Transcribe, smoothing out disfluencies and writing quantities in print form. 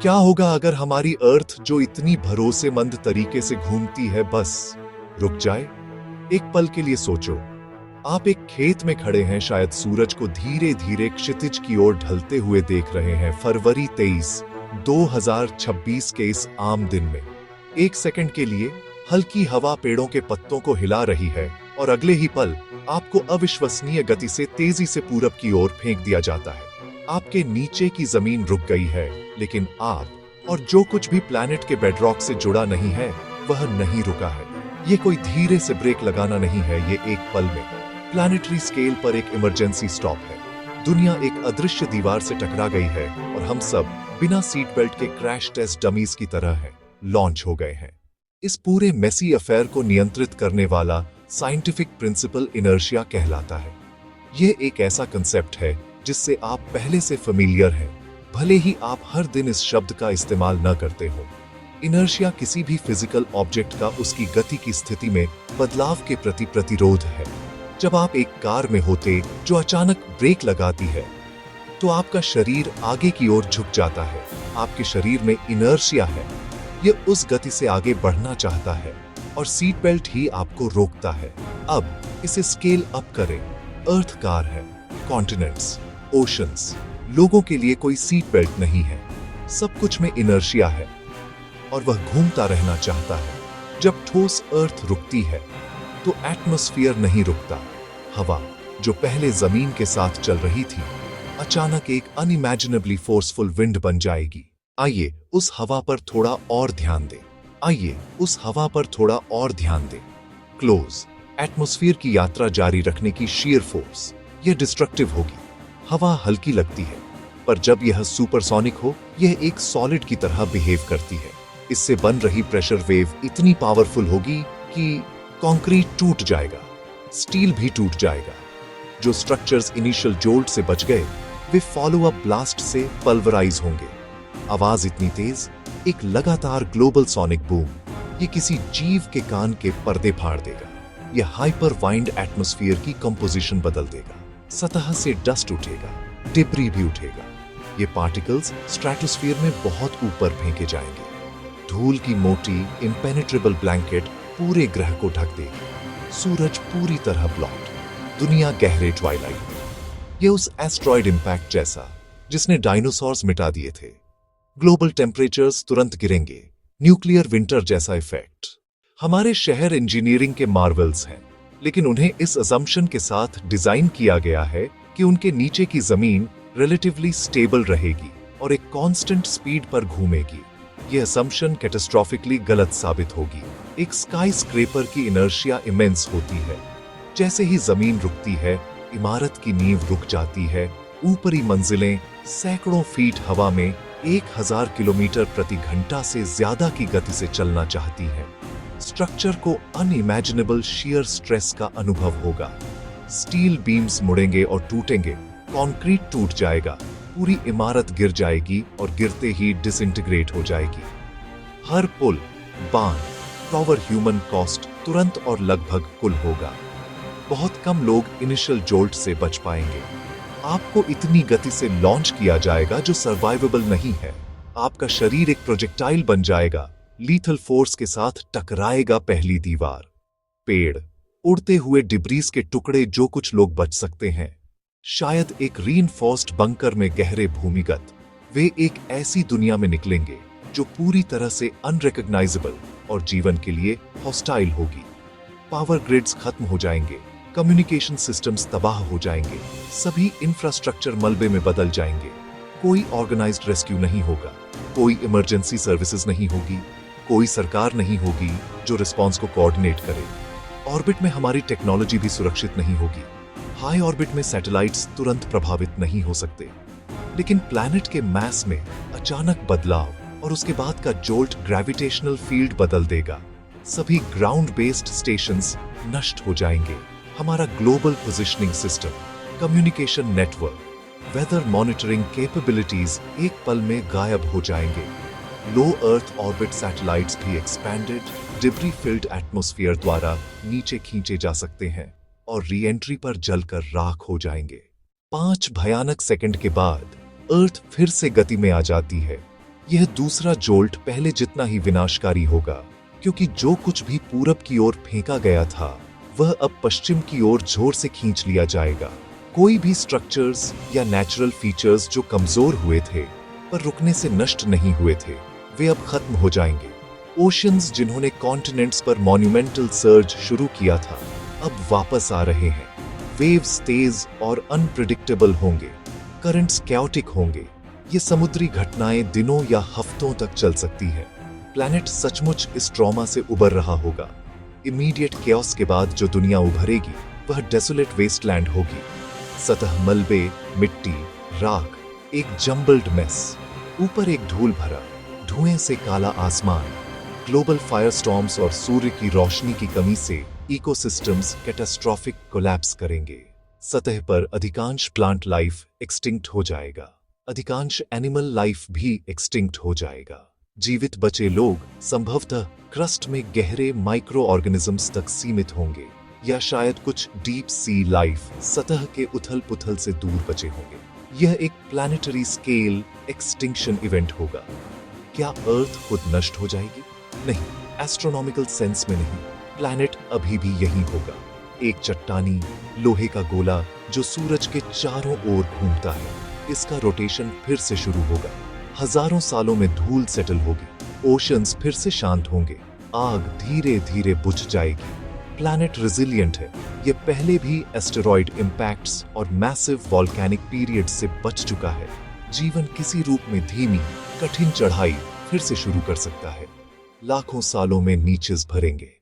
क्या होगा अगर हमारी अर्थ जो इतनी भरोसेमंद तरीके से घूमती है बस रुक जाए? एक पल के लिए सोचो। आप एक खेत में खड़े हैं, शायद सूरज को धीरे धीरे क्षितिज की ओर ढलते हुए देख रहे हैं। फरवरी 23, 2026 के इस आम दिन में एक सेकंड के लिए हल्की हवा पेड़ों के पत्तों को हिला रही है और अगले ही पल आपको अविश्वसनीय गति से तेजी से पूरब की ओर फेंक दिया जाता है। आपके नीचे की जमीन रुक गई है, लेकिन आप और जो कुछ भी प्लैनेट के बेडरॉक से जुड़ा नहीं है वह नहीं रुका है। ये कोई धीरे से ब्रेक लगाना नहीं है, ये एक पल में प्लैनेटरी स्केल पर एक इमरजेंसी स्टॉप है। दुनिया एक अदृश्य दीवार से टकरा गई है और हम सब बिना सीट बेल्ट के क्रैश टेस्ट डमीज की तरह हैं, लॉन्च हो गए हैं। इस पूरे मेसी अफेयर को नियंत्रित करने वाला साइंटिफिक प्रिंसिपल इनर्शिया कहलाता है। यह एक ऐसा कंसेप्ट है जिससे आप पहले से फेमिलियर हैं, भले ही आप हर दिन इस शब्द का इस्तेमाल न करते हो। इनर्शिया किसी भी फिजिकल ऑब्जेक्ट का उसकी गति की स्थिति में बदलाव के प्रति प्रतिरोध है। जब आप एक कार में होते जो अचानक ब्रेक लगाती है तो आपका शरीर आगे की ओर झुक जाता है। आपके शरीर में इनर्शिया है, यह उस गति से आगे बढ़ना चाहता है और सीट बेल्ट ही आपको रोकता है। अब इसे स्केल अप करें। अर्थ कार है, कॉन्टिनेंट्स, ओशंस, लोगों के लिए कोई सीट बेल्ट नहीं है। सब कुछ में इनर्शिया है और वह घूमता रहना चाहता है। जब ठोस अर्थ रुकती है तो एटमॉस्फेयर नहीं रुकता। हवा जो पहले जमीन के साथ चल रही थी अचानक एक अनइमेजिनेबली फोर्सफुल विंड बन जाएगी। आइए उस हवा पर थोड़ा और ध्यान दें। आइए उस हवा पर थोड़ा और ध्यान दें। क्लोज एटमॉस्फेयर की यात्रा जारी रखने की शीयर फोर्स, यह डिस्ट्रक्टिव होगी। हवा हल्की लगती है, पर जब यह सुपरसोनिक हो यह एक सॉलिड की तरह बिहेव करती है। इससे बन रही प्रेशर वेव इतनी पावरफुल होगी कि कंक्रीट टूट जाएगा, स्टील भी टूट जाएगा। जो स्ट्रक्चर्स इनिशियल जोल्ट से बच गए वे फॉलो अप ब्लास्ट से पल्वराइज होंगे। आवाज इतनी तेज, एक लगातार ग्लोबल सोनिक बूम, ये किसी जीव के कान के पर्दे फाड़ देगा। यह हाइपर वाइंड एटमॉस्फेयर की कंपोजिशन बदल देगा। सतह से डस्ट उठेगा, डिब्री भी उठेगा। ये पार्टिकल्स स्ट्रेटोस्फीयर में बहुत ऊपर फेंके जाएंगे। धूल की मोटी इम्पेनेट्रेबल ब्लैंकेट पूरे ग्रह को ढक देगी। सूरज पूरी तरह ब्लॉक्ड, दुनिया गहरे ट्वाइलाइट में। ये उस एस्ट्रॉइड इंपैक्ट जैसा जिसने डायनासोर्स मिटा दिए थे। ग्लोबल टेम्परेचर्स तुरंत गिरेंगे, न्यूक्लियर विंटर जैसा इफेक्ट। हमारे शहर इंजीनियरिंग के मार्वल्स हैं, लेकिन उन्हें इस असम्पशन के साथ डिजाइन किया गया है कि उनके नीचे की जमीन रिलेटिवली स्टेबल रहेगी और एक कांस्टेंट स्पीड पर घूमेगी। यह असम्पशन कैटास्ट्रोफिकली गलत साबित होगी। एक स्काई स्क्रेपर की इनर्शिया इमेंस होती है। जैसे ही जमीन रुकती है, इमारत की नींव रुक जाती है। ऊपरी मंजिलें सैकड़ों फीट हवा में 1000 किलोमीटर प्रति घंटा से ज्यादा की गति से चलना चाहती है। स्ट्रक्चर को अनइमेजिनेबल शियर स्ट्रेस का अनुभव होगा। स्टील बीम्स मुड़ेंगे और टूटेंगे, कंक्रीट टूट जाएगा, पूरी इमारत गिर जाएगी और गिरते ही डिसइंटीग्रेट हो जाएगी। हर पुल, बांध, टॉवर ह्यूमन कॉस्ट तुरंत और लगभग कुल होगा। बहुत कम लोग इनिशियल जोल्ट से बच पाएंगे। आपको इतनी गति से लॉन्च किया जाएगा जो सर्वाइवेबल नहीं है। आपका शरीर एक प्रोजेक्टाइल बन जाएगा, लीथल फोर्स के साथ टकराएगा पहली दीवार। पेड़, उड़ते हुए डिब्रीज के टुकड़े जो कुछ लोग बच सकते हैं, शायद एक रीइंफोर्स्ड बंकर में गहरे भूमिगत। वे एक ऐसी दुनिया में निकलेंगे जो पूरी तरह से अनरिकॉग्नाइजेबल और जीवन के लिए हॉस्टाइल होगी। पावर ग्रिड्स खत्म हो जाएंगे, कम्युनिकेशन सिस्टम्स तबाह हो जाएंगे, सभी इंफ्रास्ट्रक्चर मलबे में बदल जाएंगे। कोई ऑर्गेनाइज्ड रेस्क्यू नहीं होगा, कोई इमरजेंसी सर्विसेज नहीं होगी, कोई सरकार नहीं होगी जो रिस्पॉन्स को कोऑर्डिनेट करे। ऑर्बिट में हमारी टेक्नोलॉजी भी सुरक्षित नहीं होगी। हाई ऑर्बिट में सैटेलाइट्स तुरंत प्रभावित नहीं हो सकते, लेकिन प्लैनेट के मास में अचानक बदलाव और उसके बाद का जोल्ट ग्रेविटेशनल फील्ड बदल देगा। सभी ग्राउंड बेस्ड स्टेशंस नष्ट हो जाएंगे। हमारा global positioning system, communication network, weather monitoring capabilities एक पल में गायब हो जाएंगे। लो अर्थ ऑर्बिट सैटेलाइट्स भी एक्सपैंडेड डिब्री फिल्ड एटमॉस्फेयर द्वारा नीचे खींचे जा सकते हैं और री एंट्री पर जलकर राख हो जाएंगे। 5 भयानक सेकंड के बाद अर्थ फिर से गति में आ जाती है। यह दूसरा जोल्ट पहले जितना ही विनाशकारी होगा, क्योंकि जो कुछ भी पूरब की ओर फेंका गया था वह अब पश्चिम की ओर जोर से खींच लिया जाएगा। कोई भी स्ट्रक्चर्स या नेचुरल फीचर्स जो कमजोर हुए थे पर रुकने से नष्ट नहीं हुए थे, वे अब खत्म हो जाएंगे। ओशंस जिन्होंने कॉन्टिनेंट्स पर मॉन्यूमेंटल सर्ज शुरू किया था, अब वापस आ रहे हैं। वेव्स तेज और अनप्रिडिक्टेबल होंगे, करंट्स कैओटिक होंगे। ये समुद्री घटनाएं दिनों या हफ्तों तक चल सकती है। प्लैनेट सचमुच इस ट्रॉमा से उबर रहा होगा। इमीडिएट केओस के बाद जो दुनिया उभरेगी वह डेसोलेट वेस्टलैंड होगी। सतह मलबे, मिट्टी, राख, एक जंबल्ड मेस। ऊपर एक धूल भरा, धुएं से काला आसमान। ग्लोबल फायरस्टॉर्म्स और सूर्य की रोशनी की कमी से इकोसिस्टम्स कैटास्ट्रॉफिक कोलैप्स करेंगे। सतह पर अधिकांश प्लांट लाइफ एक्सटिंक्ट हो जाएगा। अधिकांश एनिमल लाइफ भी एक्सटिंक्ट हो जाएगा। जीवित बचे लोग संभवतः क्रस्ट में गहरे माइक्रो ऑर्गेनिजम्स तक सीमित होंगे, या शायद कुछ डीप सी लाइफ सतह के उथल पुथल से दूर बचे होंगे। यह एक प्लैनेटरी स्केल एक्सटिंक्शन इवेंट होगा। क्या अर्थ खुद नष्ट हो जाएगी? नहीं, एस्ट्रोनॉमिकल सेंस में नहीं। प्लैनेट अभी भी यही होगा, एक चट्टानी लोहे का गोला जो सूरज के चारों ओर घूमता है। इसका रोटेशन फिर से शुरू होगा। हजारों सालों में धूल सेटल होगी, ओशंस फिर से शांत होंगे, आग धीरे धीरे बुझ जाएगी। प्लैनेट रिजिलिएंट है। यह पहले भी एस्टेरॉयड इंपैक्ट्स और मैसिव वॉल्केनिक पीरियड से बच चुका है। जीवन किसी रूप में धीमी, कठिन चढ़ाई फिर से शुरू कर सकता है। लाखों सालों में नीचेस भरेंगे।